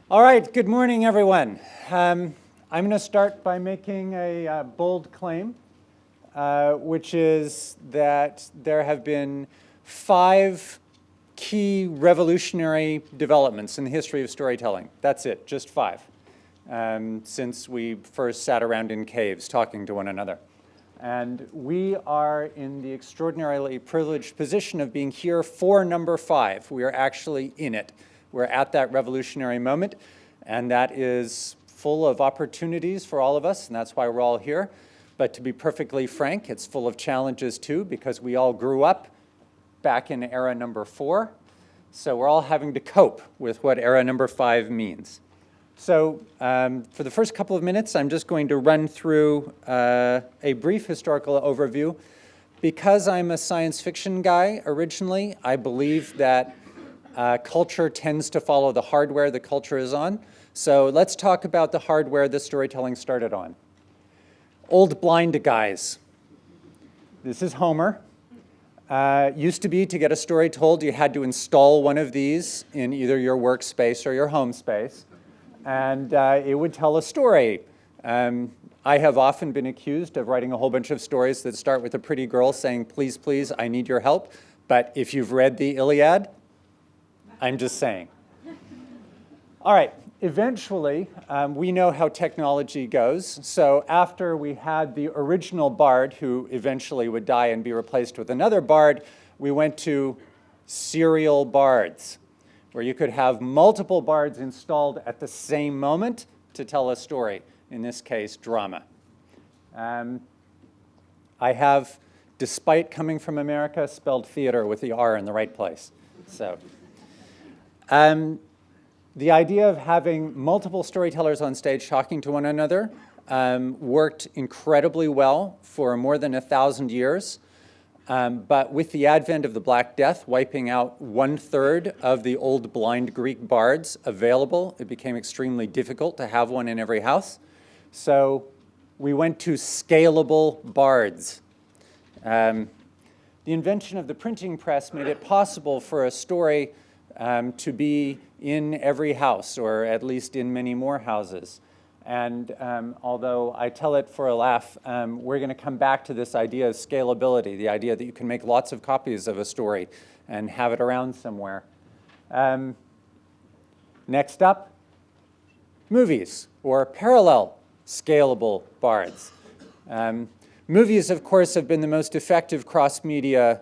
All right, good morning, everyone. I'm going to start by making a bold claim, which is that there have been 5 key revolutionary developments in the history of storytelling. That's it, just 5, since we first sat around in caves talking to one another. And we are in the extraordinarily privileged position of being here for number 5. We are actually in it. We're at that revolutionary moment, and that is full of opportunities for all of us, and that's why we're all here. But to be perfectly frank, it's full of challenges too, because we all grew up back in era number 4. So we're all having to cope with what era number 5 means. So for the first couple of minutes, I'm just going to run through a brief historical overview. Because I'm a science fiction guy originally, I believe that culture tends to follow the hardware the culture is on. So let's talk about the hardware that storytelling started on. Old blind guys. This is Homer. Used to be, to get a story told, you had to install one of these in either your workspace or your home space, and it would tell a story. I have often been accused of writing a whole bunch of stories that start with a pretty girl saying, "Please, please, I need your help." But if you've read the Iliad, I'm just saying. All right, eventually, we know how technology goes. So after we had the original bard, who eventually would die and be replaced with another bard, we went to serial bards, where you could have multiple bards installed at the same moment to tell a story, in this case, drama. I have, despite coming from America, spelled theater with the R in the right place. So. The idea of having multiple storytellers on stage talking to one another worked incredibly well for more than 1,000 years. But with the advent of the Black Death wiping out 1/3 of the old blind Greek bards available, it became extremely difficult to have one in every house. So we went to scalable bards. The invention of the printing press made it possible for a story to be in every house, or at least in many more houses. And although I tell it for a laugh, we're going to come back to this idea of scalability, the idea that you can make lots of copies of a story and have it around somewhere. Next up, movies, or parallel scalable bards. Movies, of course, have been the most effective cross-media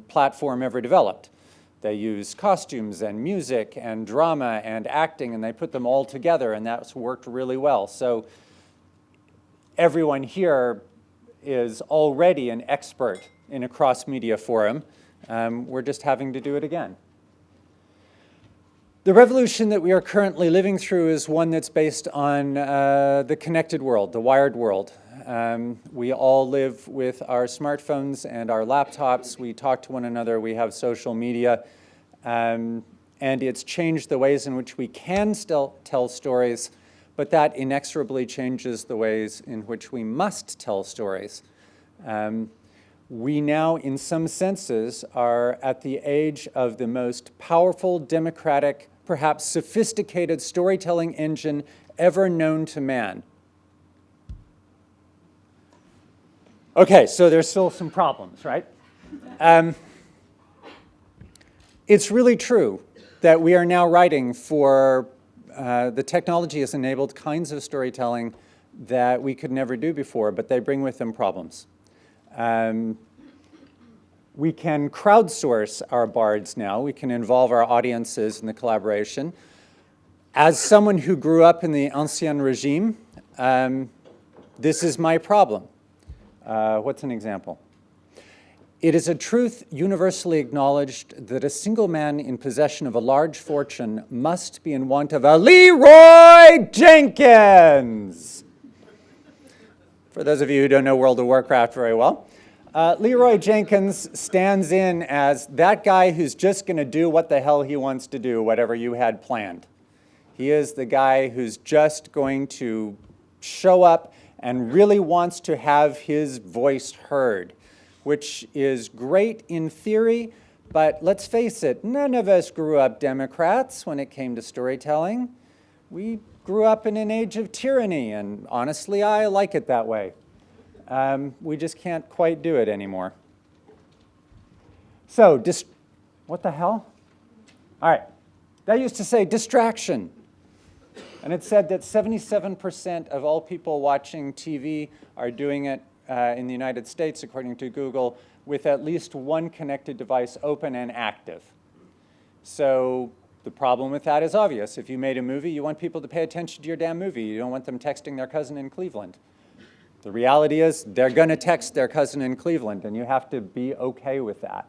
platform ever developed. They use costumes and music and drama and acting, and they put them all together, and that's worked really well. So everyone here is already an expert in a cross-media forum. We're just having to do it again. The revolution that we are currently living through is one that's based on the connected world, the wired world. We all live with our smartphones and our laptops. We talk to one another. We have social media. And it's changed the ways in which we can still tell stories, but that inexorably changes the ways in which we must tell stories. We now, in some senses, are at the age of the most powerful, democratic, perhaps sophisticated storytelling engine ever known to man. Okay, so there's still some problems, right? It's really true that we are now writing for, the technology has enabled kinds of storytelling that we could never do before, but they bring with them problems. We can crowdsource our bards now. We can involve our audiences in the collaboration. As someone who grew up in the Ancien Regime, this is my problem. What's an example? It is a truth universally acknowledged that a single man in possession of a large fortune must be in want of a Leroy Jenkins. For those of you who don't know World of Warcraft very well, Leroy Jenkins stands in as that guy who's just going to do what the hell he wants to do, whatever you had planned. He is the guy who's just going to show up and really wants to have his voice heard, which is great in theory, But let's face it, none of us grew up Democrats when it came to storytelling. We grew up in an age of tyranny, and honestly, I like it that way. We just can't quite do it anymore. So, what the hell? All right, that used to say distraction. And it said that 77% of all people watching TV are doing it in the United States, according to Google, with at least one connected device open and active. So the problem with that is obvious. If you made a movie, you want people to pay attention to your damn movie. You don't want them texting their cousin in Cleveland. The reality is they're going to text their cousin in Cleveland, and you have to be okay with that.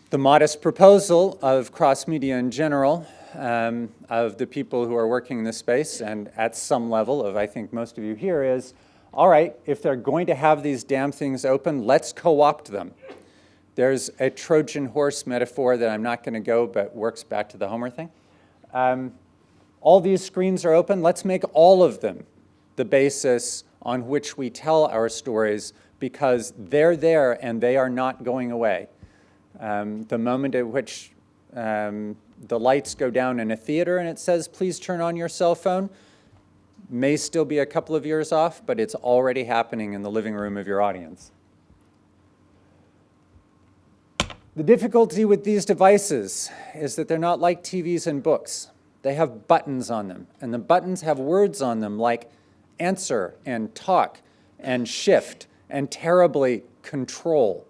The modest proposal of cross-media in general, of the people who are working in this space, and at some level of, I think, most of you here, is, all right, if they're going to have these damn things open, let's co-opt them. There's a Trojan horse metaphor that I'm not going to go, but works back to the Homer thing. All these screens are open. Let's make all of them the basis on which we tell our stories, because they're there and they are not going away. The moment at which the lights go down in a theater and it says, please turn on your cell phone, may still be a couple of years off, but it's already happening in the living room of your audience. The difficulty with these devices is that they're not like TVs and books. They have buttons on them, and the buttons have words on them like answer and talk and shift and terribly control.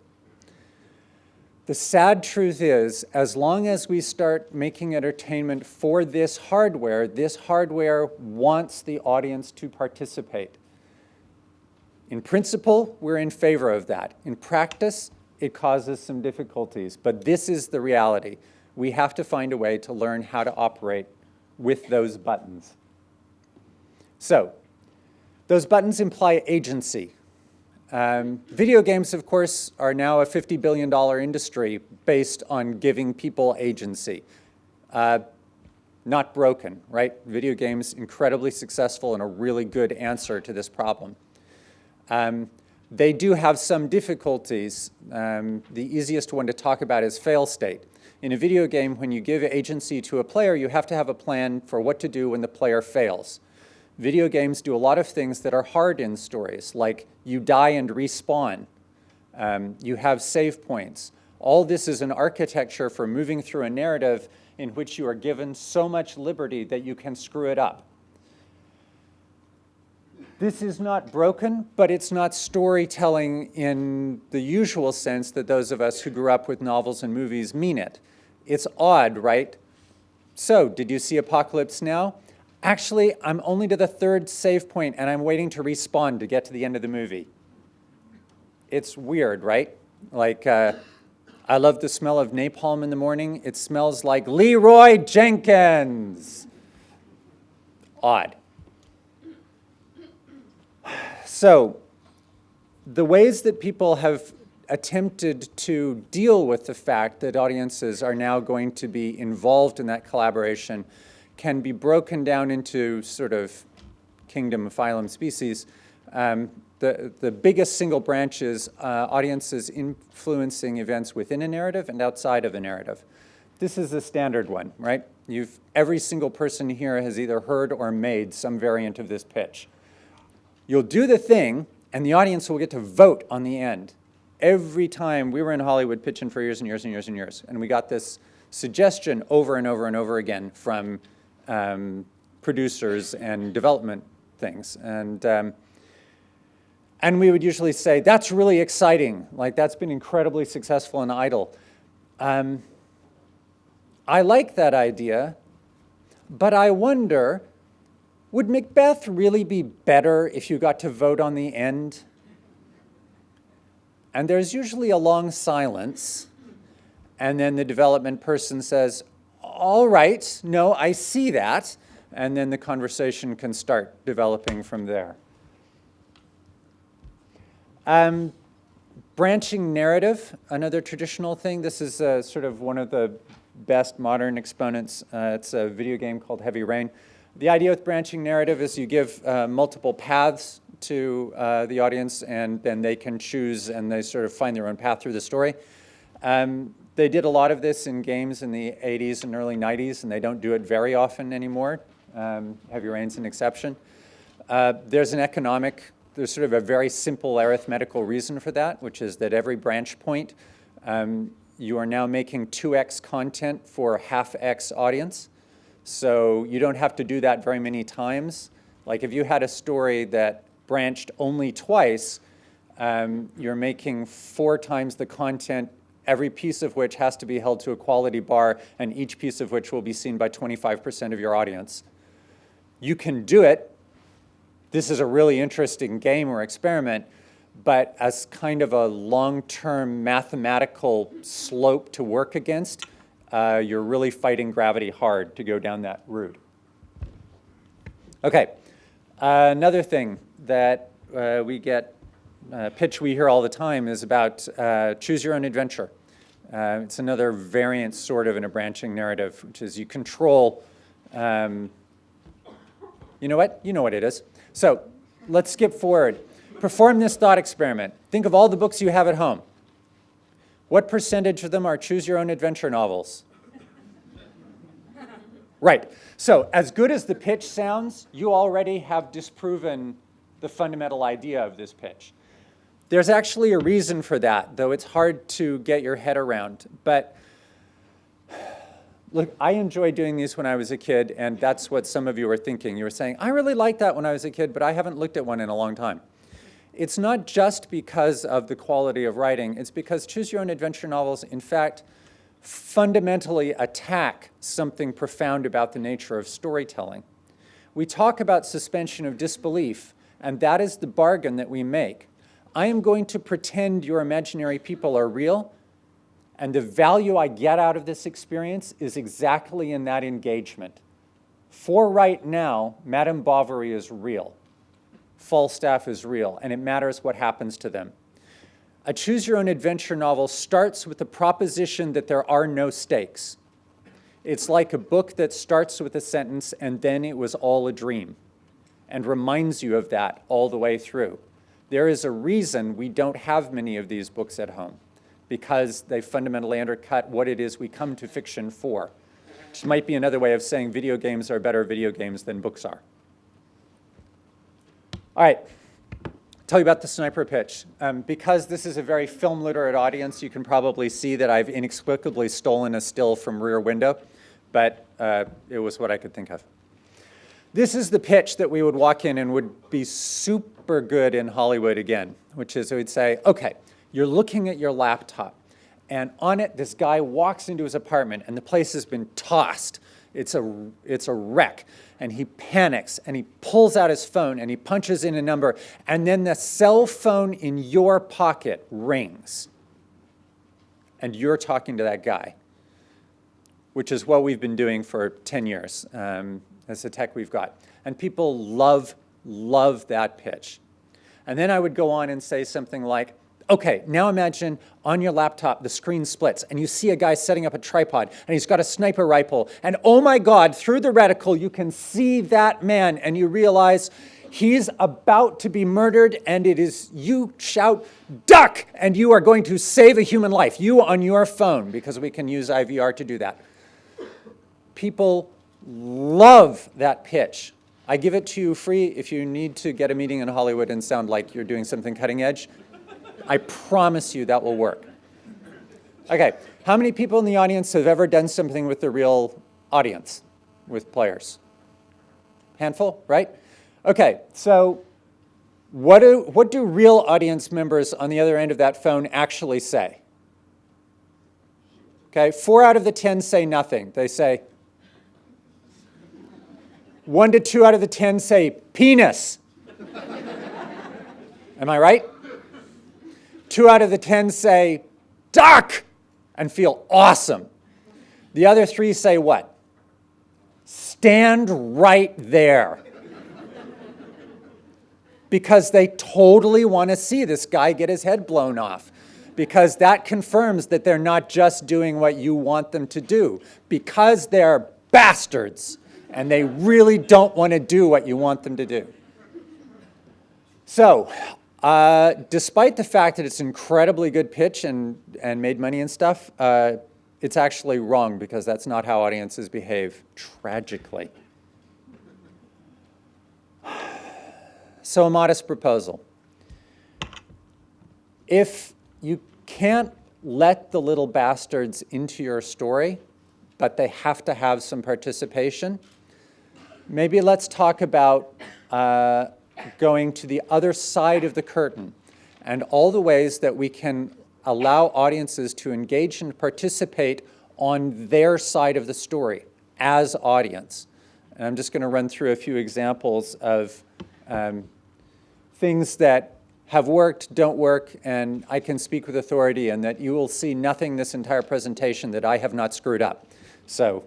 The sad truth is, as long as we start making entertainment for this hardware wants the audience to participate. In principle, we're in favor of that. In practice, it causes some difficulties, but this is the reality. We have to find a way to learn how to operate with those buttons. So, those buttons imply agency. Video games, of course, are now a $50 billion industry based on giving people agency. Not broken, right? Video games, incredibly successful and a really good answer to this problem. They do have some difficulties. The easiest one to talk about is fail state. In a video game, when you give agency to a player, you have to have a plan for what to do when the player fails. Video games do a lot of things that are hard in stories, like you die and respawn. You have save points. All this is an architecture for moving through a narrative in which you are given so much liberty that you can screw it up. This is not broken, but it's not storytelling in the usual sense that those of us who grew up with novels and movies mean it. It's odd, right? So, did you see Apocalypse Now? Actually, I'm only to the third save point, and I'm waiting to respawn to get to the end of the movie. It's weird, right? Like, I love the smell of napalm in the morning. It smells like Leroy Jenkins. Odd. So, the ways that people have attempted to deal with the fact that audiences are now going to be involved in that collaboration can be broken down into sort of kingdom, phylum, species. The biggest single branch is audiences influencing events within a narrative and outside of a narrative. This is a standard one, right? Every single person here has either heard or made some variant of this pitch. You'll do the thing, and the audience will get to vote on the end. Every time we were in Hollywood pitching for years and years and years and years, and we got this suggestion over and over and over again from producers and development things. And we would usually say, that's really exciting. Like, that's been incredibly successful in Idol. I like that idea, but I wonder, would Macbeth really be better if you got to vote on the end? And there's usually a long silence, and then the development person says, all right, no, I see that, and then the conversation can start developing from there. Branching narrative, another traditional thing. This is sort of one of the best modern exponents. It's a video game called Heavy Rain. The idea with branching narrative is you give multiple paths to the audience, and then they can choose and they sort of find their own path through the story. They did a lot of this in games in the 80s and early 90s, and they don't do it very often anymore. Heavy Rain's an exception. There's sort of a very simple arithmetical reason for that, which is that every branch point, you are now making 2x content for half x audience. So you don't have to do that very many times. Like if you had a story that branched only twice, you're making 4 times the content, every piece of which has to be held to a quality bar, and each piece of which will be seen by 25% of your audience. You can do it. This is a really interesting game or experiment, but as kind of a long-term mathematical slope to work against, you're really fighting gravity hard to go down that route. Okay, another thing that we get pitch we hear all the time is about choose your own adventure. It's another variant sort of in a branching narrative, which is you control, you know what? You know what it is. So let's skip forward. Perform this thought experiment. Think of all the books you have at home. What percentage of them are choose your own adventure novels? Right. So as good as the pitch sounds, you already have disproven the fundamental idea of this pitch. There's actually a reason for that, though it's hard to get your head around. But look, I enjoyed doing these when I was a kid, and that's what some of you were thinking. You were saying, I really liked that when I was a kid, but I haven't looked at one in a long time. It's not just because of the quality of writing. It's because choose your own adventure novels, in fact, fundamentally attack something profound about the nature of storytelling. We talk about suspension of disbelief, and that is the bargain that we make. I am going to pretend your imaginary people are real, and the value I get out of this experience is exactly in that engagement. For right now, Madame Bovary is real. Falstaff is real, and it matters what happens to them. A choose-your-own-adventure novel starts with the proposition that there are no stakes. It's like a book that starts with a sentence, and then it was all a dream, and reminds you of that all the way through. There is a reason we don't have many of these books at home, because they fundamentally undercut what it is we come to fiction for, which might be another way of saying video games are better video games than books are. All right, tell you about the sniper pitch. Because this is a very film literate audience, you can probably see that I've inexplicably stolen a still from Rear Window, but it was what I could think of. This is the pitch that we would walk in and would be super good in Hollywood again, which is we'd say, okay, you're looking at your laptop, and on it, this guy walks into his apartment, and the place has been tossed. It's a wreck, and he panics, and he pulls out his phone, and he punches in a number, and then the cell phone in your pocket rings, and you're talking to that guy, which is what we've been doing for 10 years. That's the tech we've got. And people love that pitch. And then I would go on and say something like, okay, now imagine on your laptop the screen splits and you see a guy setting up a tripod and he's got a sniper rifle, and oh my God, through the reticle you can see that man and you realize he's about to be murdered, and it is, you shout, duck, and you are going to save a human life, you on your phone, because we can use IVR to do that. People love that pitch. I give it to you free if you need to get a meeting in Hollywood and sound like you're doing something cutting edge. I promise you that will work. Okay, how many people in the audience have ever done something with the real audience, with players? Handful, right? Okay, so what do real audience members on the other end of that phone actually say? Okay, 4 out of the 10 say nothing. They say, 1 to 2 out of the 10 say penis. Am I right? 2 out of the 10 say duck and feel awesome. The other 3 say what? Stand right there. Because they totally want to see this guy get his head blown off. Because that confirms that they're not just doing what you want them to do. Because they're bastards. And they really don't want to do what you want them to do. So, Despite the fact that it's an incredibly good pitch and made money and stuff, it's actually wrong because that's not how audiences behave, tragically. So a modest proposal. If you can't let the little bastards into your story, but they have to have some participation, maybe let's talk about going to the other side of the curtain and all the ways that we can allow audiences to engage and participate on their side of the story as audience. And I'm just going to run through a few examples of things that have worked, don't work, and I can speak with authority, and that you will see nothing this entire presentation that I have not screwed up. So,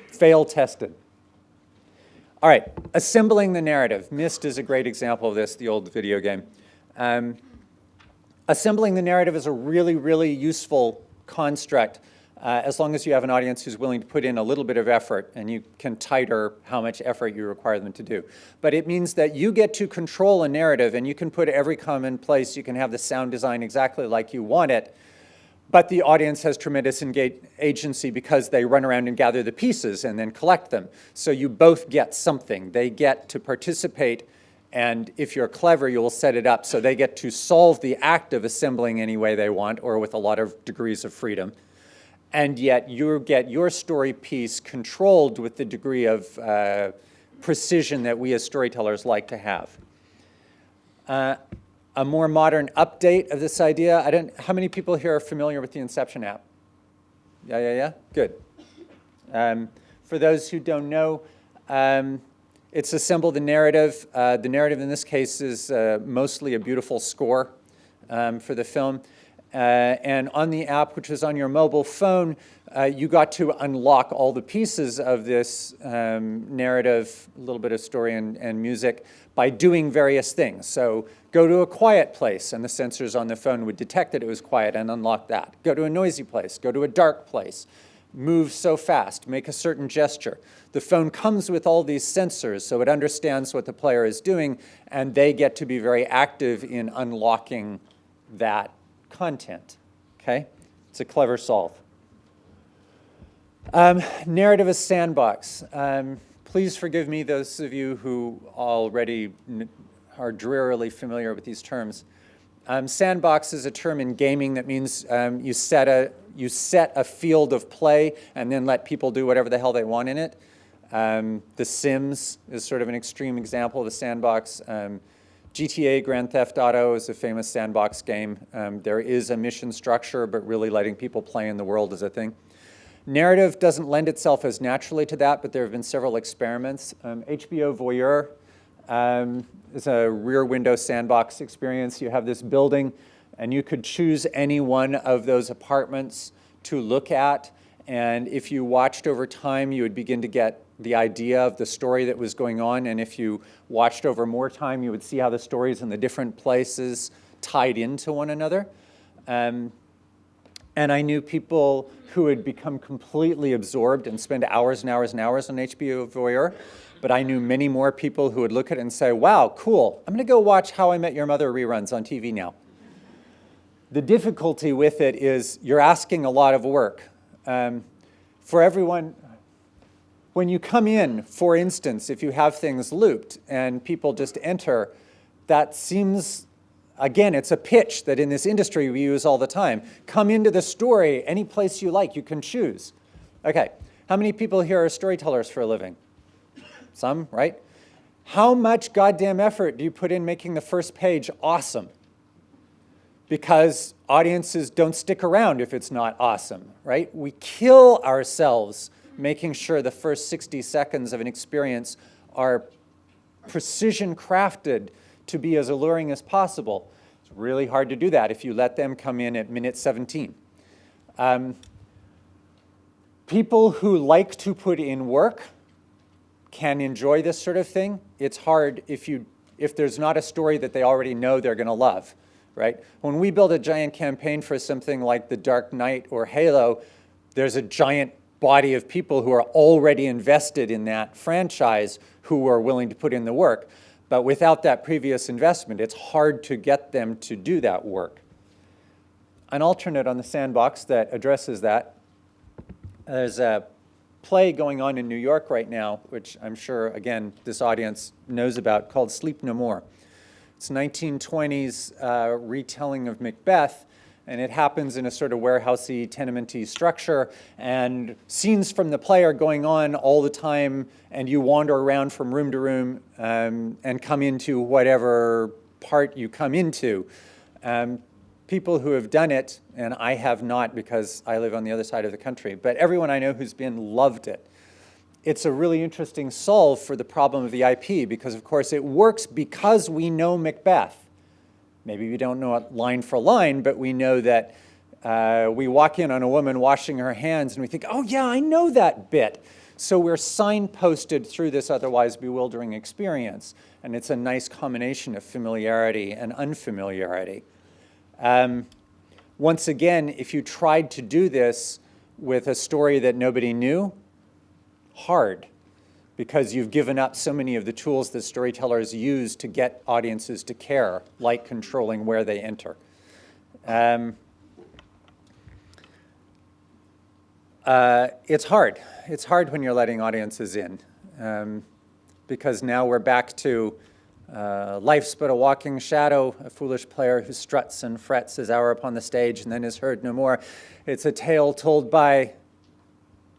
fail tested. All right, assembling the narrative. Myst is a great example of this, the old video game. Assembling the narrative is a really, really useful construct as long as you have an audience who's willing to put in a little bit of effort, and you can tighter how much effort you require them to do. But it means that you get to control a narrative, and you can put every comment in place. You can have the sound design exactly like you want it, but the audience has tremendous agency because they run around and gather the pieces and then collect them. So you both get something. They get to participate, and if you're clever, you'll set it up so they get to solve the act of assembling any way they want or with a lot of degrees of freedom. And yet you get your story piece controlled with the degree of precision that we as storytellers like to have. A more modern update of this idea, how many people here are familiar with the Inception App? Yeah? Good. For those who don't know, it's assembled the narrative. The narrative in this case is mostly a beautiful score for the film. And on the app, which is on your mobile phone, you got to unlock all the pieces of this narrative, a little bit of story and music, by doing various things. So go to a quiet place, and the sensors on the phone would detect that it was quiet and unlock that. Go to a noisy place. Go to a dark place. Move so fast. Make a certain gesture. The phone comes with all these sensors, so it understands what the player is doing, and they get to be very active in unlocking that content, okay? It's a clever solve. Narrative as Sandbox. Please forgive me, those of you who already are drearily familiar with these terms. Sandbox is a term in gaming that means you set a field of play and then let people do whatever the hell they want in it. The Sims is sort of an extreme example of a sandbox. GTA Grand Theft Auto is a famous sandbox game. There is a mission structure, but really letting people play in the world is a thing. Narrative doesn't lend itself as naturally to that, but there have been several experiments. HBO Voyeur is a rear window sandbox experience. You have this building, and you could choose any one of those apartments to look at. And if you watched over time, you would begin to get the idea of the story that was going on. And if you watched over more time, you would see how the stories in the different places tied into one another. And I knew people who had become completely absorbed and spend hours and hours and hours on HBO Voyeur. But I knew many more people who would look at it and say, wow, cool, I'm going to go watch How I Met Your Mother reruns on TV now. The difficulty with it is you're asking a lot of work. For everyone, when you come in, for instance, if you have things looped and people just enter, that seems, again, it's a pitch that in this industry we use all the time. Come into the story any place you like, you can choose. Okay, how many people here are storytellers for a living? Some, right? How much goddamn effort do you put in making the first page awesome? Because audiences don't stick around if it's not awesome, right? We kill ourselves making sure the first 60 seconds of an experience are precision crafted to be as alluring as possible. It's really hard to do that if you let them come in at minute 17. People who like to put in work can enjoy this sort of thing. It's hard if there's not a story that they already know they're going to love, right? When we build a giant campaign for something like The Dark Knight or Halo, there's a giant body of people who are already invested in that franchise who are willing to put in the work. But without that previous investment, it's hard to get them to do that work. An alternate on the Sandbox that addresses that, there's a play going on in New York right now, which I'm sure, again, this audience knows about, called Sleep No More. It's 1920s retelling of Macbeth, and it happens in a sort of warehousey, tenement-y structure, and scenes from the play are going on all the time, and you wander around from room to room and come into whatever part you come into. People who have done it, and I have not because I live on the other side of the country, but everyone I know who's been loved it. It's a really interesting solve for the problem of the IP because, of course, it works because we know Macbeth. Maybe we don't know it line for line, but we know that we walk in on a woman washing her hands and we think, oh yeah, I know that bit. So we're signposted through this otherwise bewildering experience. And it's a nice combination of familiarity and unfamiliarity. Once again, if you tried to do this with a story that nobody knew, hard, because you've given up so many of the tools that storytellers use to get audiences to care, like controlling where they enter. It's hard. It's hard when you're letting audiences in, because now we're back to life's but a walking shadow, a foolish player who struts and frets his hour upon the stage and then is heard no more. It's a tale told by,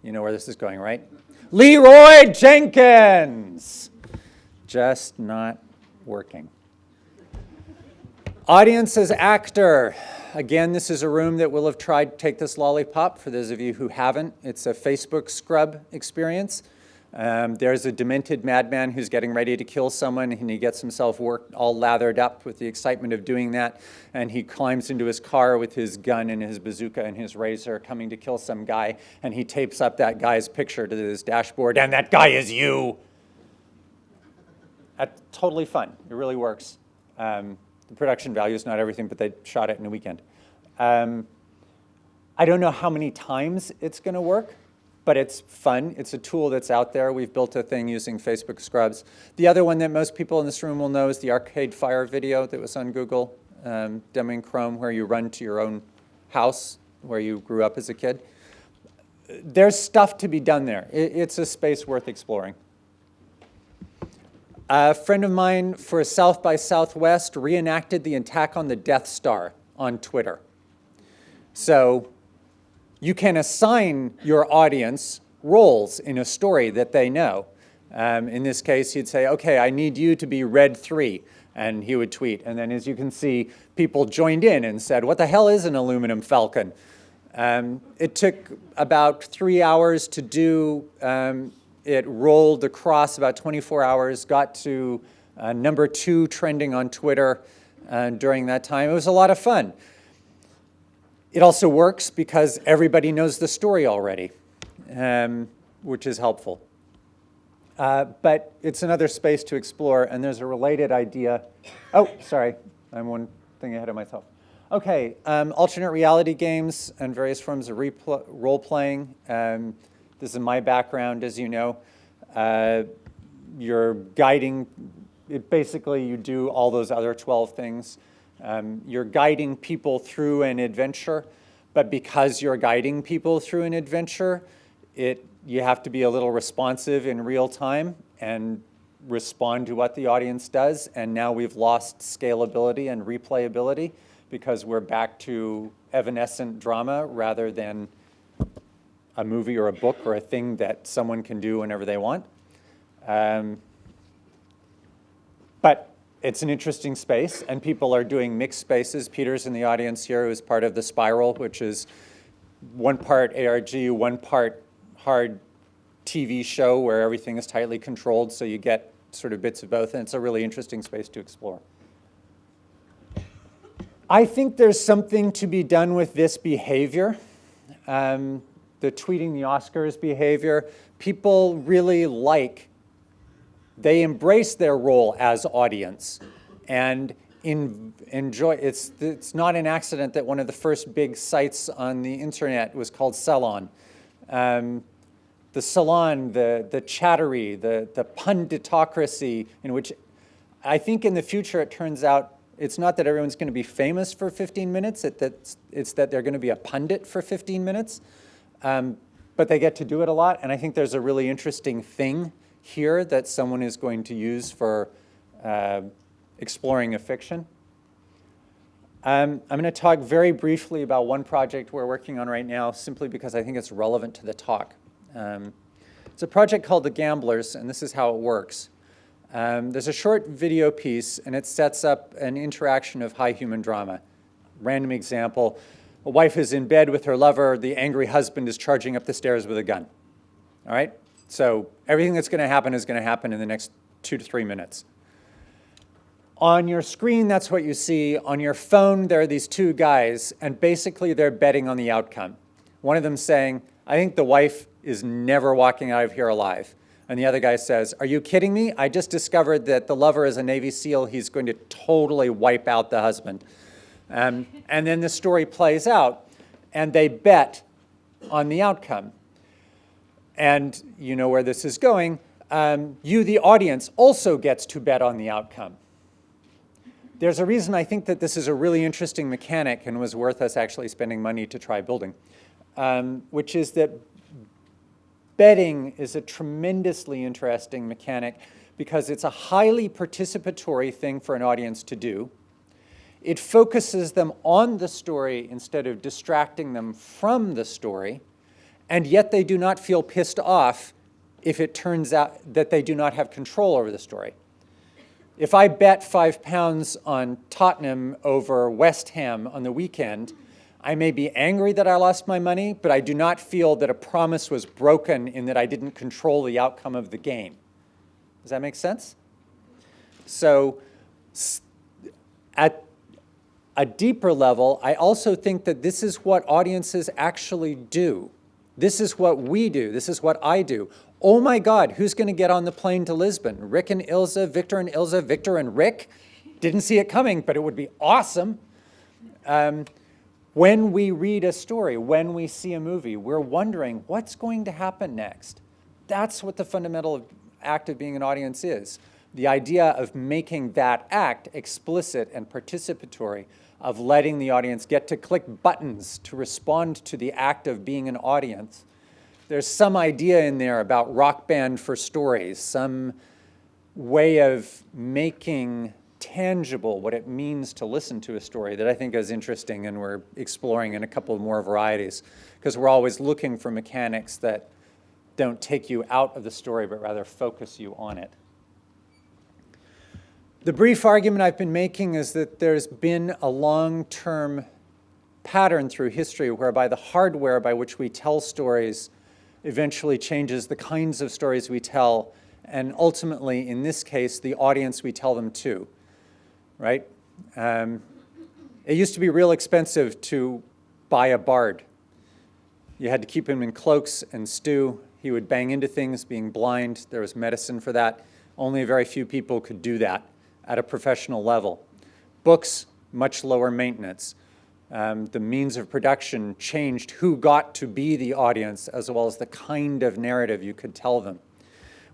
you know where this is going, right? Leroy Jenkins! Just not working. Audience as actor. Again, this is a room that will have tried to take this lollipop. For those of you who haven't, it's a Facebook scrub experience. There's a demented madman who's getting ready to kill someone, and he gets himself worked all lathered up with the excitement of doing that, and he climbs into his car with his gun and his bazooka and his razor coming to kill some guy, and he tapes up that guy's picture to his dashboard, and that guy is you. That's totally fun. It really works. The production value is not everything, but they shot it in a weekend. I don't know how many times it's going to work, but it's fun. It's a tool that's out there. We've built a thing using Facebook scrubs. The other one that most people in this room will know is the Arcade Fire video that was on Google, demoing Chrome, where you run to your own house where you grew up as a kid. There's stuff to be done there. It's a space worth exploring. A friend of mine for South by Southwest reenacted the attack on the Death Star on Twitter. So you can assign your audience roles in a story that they know. In this case, he'd say, okay, I need you to be Red 3, and he would tweet. And then as you can see, people joined in and said, what the hell is an aluminum falcon? It took about 3 hours to do. It rolled across about 24 hours, got to number 2 trending on Twitter during that time. It was a lot of fun. It also works because everybody knows the story already, which is helpful. But it's another space to explore, and there's a related idea. Oh, sorry, I'm one thing ahead of myself. Okay, alternate reality games and various forms of role-playing. This is my background, as you know. You're guiding, basically you do all those other 12 things. You're guiding people through an adventure, but because you're guiding people through an adventure, you have to be a little responsive in real time and respond to what the audience does. And now we've lost scalability and replayability because we're back to evanescent drama rather than a movie or a book or a thing that someone can do whenever they want. But it's an interesting space, and people are doing mixed spaces. Peter's in the audience here, who's part of The Spiral, which is one part ARG, one part hard TV show where everything is tightly controlled, so you get sort of bits of both, and it's a really interesting space to explore. I think there's something to be done with this behavior, the tweeting the Oscars behavior. People really they embrace their role as audience and enjoy. It's not an accident that one of the first big sites on the internet was called Salon. The Salon, the chattery, the punditocracy in which I think in the future it turns out it's not that everyone's going to be famous for 15 minutes, it's that they're going to be a pundit for 15 minutes, but they get to do it a lot, and I think there's a really interesting thing here that someone is going to use for exploring a fiction. I'm going to talk very briefly about one project we're working on right now, simply because I think it's relevant to the talk. It's a project called The Gamblers, and this is how it works. There's a short video piece, and it sets up an interaction of high human drama. Random example, a wife is in bed with her lover, the angry husband is charging up the stairs with a gun. All right? So everything that's going to happen is going to happen in the next 2 to 3 minutes. On your screen, that's what you see. On your phone, there are these two guys, and basically they're betting on the outcome. One of them saying, I think the wife is never walking out of here alive. And the other guy says, are you kidding me? I just discovered that the lover is a Navy SEAL. He's going to totally wipe out the husband. And then the story plays out, and they bet on the outcome. And you know where this is going. You, the audience, also gets to bet on the outcome. There's a reason I think that this is a really interesting mechanic and was worth us actually spending money to try building, which is that betting is a tremendously interesting mechanic because it's a highly participatory thing for an audience to do. It focuses them on the story instead of distracting them from the story, and yet they do not feel pissed off if it turns out that they do not have control over the story. If I bet £5 on Tottenham over West Ham on the weekend, I may be angry that I lost my money, but I do not feel that a promise was broken in that I didn't control the outcome of the game. Does that make sense? So at a deeper level, I also think that this is what audiences actually do. This is what we do. This is what I do. Oh my God, who's going to get on the plane to Lisbon? Rick and Ilza, Victor and Ilza, Victor and Rick? Didn't see it coming, but it would be awesome. When we read a story, when we see a movie, we're wondering what's going to happen next. That's what the fundamental act of being an audience is. The idea of making that act explicit and participatory, of letting the audience get to click buttons to respond to the act of being an audience. There's some idea in there about Rock Band for stories, some way of making tangible what it means to listen to a story that I think is interesting, and we're exploring in a couple of more varieties, because we're always looking for mechanics that don't take you out of the story, but rather focus you on it. The brief argument I've been making is that there's been a long-term pattern through history whereby the hardware by which we tell stories eventually changes the kinds of stories we tell, and ultimately, in this case, the audience we tell them to, right? It used to be real expensive to buy a bard. You had to keep him in cloaks and stew. He would bang into things, being blind. There was medicine for that. Only a very few people could do that at a professional level. Books, much lower maintenance. The means of production changed who got to be the audience as well as the kind of narrative you could tell them.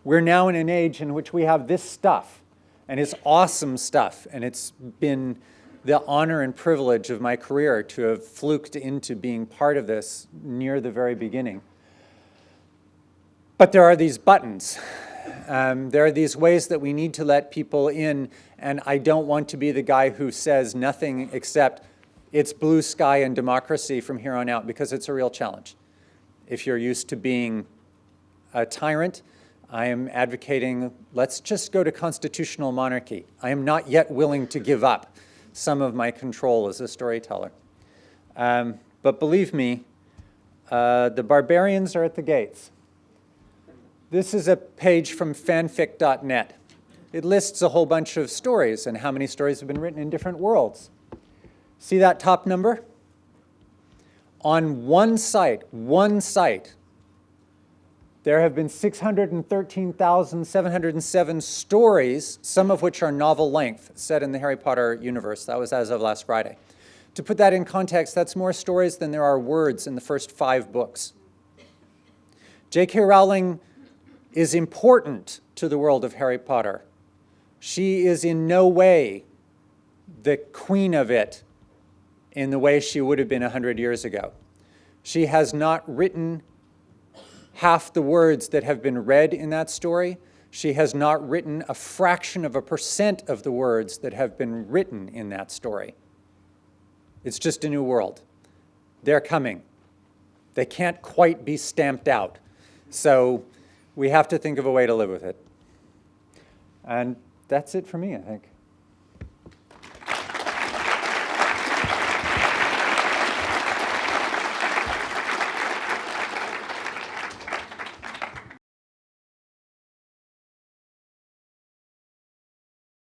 We're now in an age in which we have this stuff, and it's awesome stuff, and it's been the honor and privilege of my career to have fluked into being part of this near the very beginning. But there are these buttons. There are these ways that we need to let people in, and I don't want to be the guy who says nothing except it's blue sky and democracy from here on out, because it's a real challenge. If you're used to being a tyrant, I am advocating let's just go to constitutional monarchy. I am not yet willing to give up some of my control as a storyteller. But believe me, the barbarians are at the gates. This is a page from fanfic.net. It lists a whole bunch of stories and how many stories have been written in different worlds. See that top number? On one site, there have been 613,707 stories, some of which are novel length, set in the Harry Potter universe. That was as of last Friday. To put that in context, that's more stories than there are words in the first 5 books. J.K. Rowling is important to the world of Harry Potter. She is in no way the queen of it in the way she would have been 100 years ago. She has not written half the words that have been read in that story. She has not written a fraction of a percent of the words that have been written in that story. It's just a new world. They're coming. They can't quite be stamped out. So we have to think of a way to live with it. And that's it for me, I think.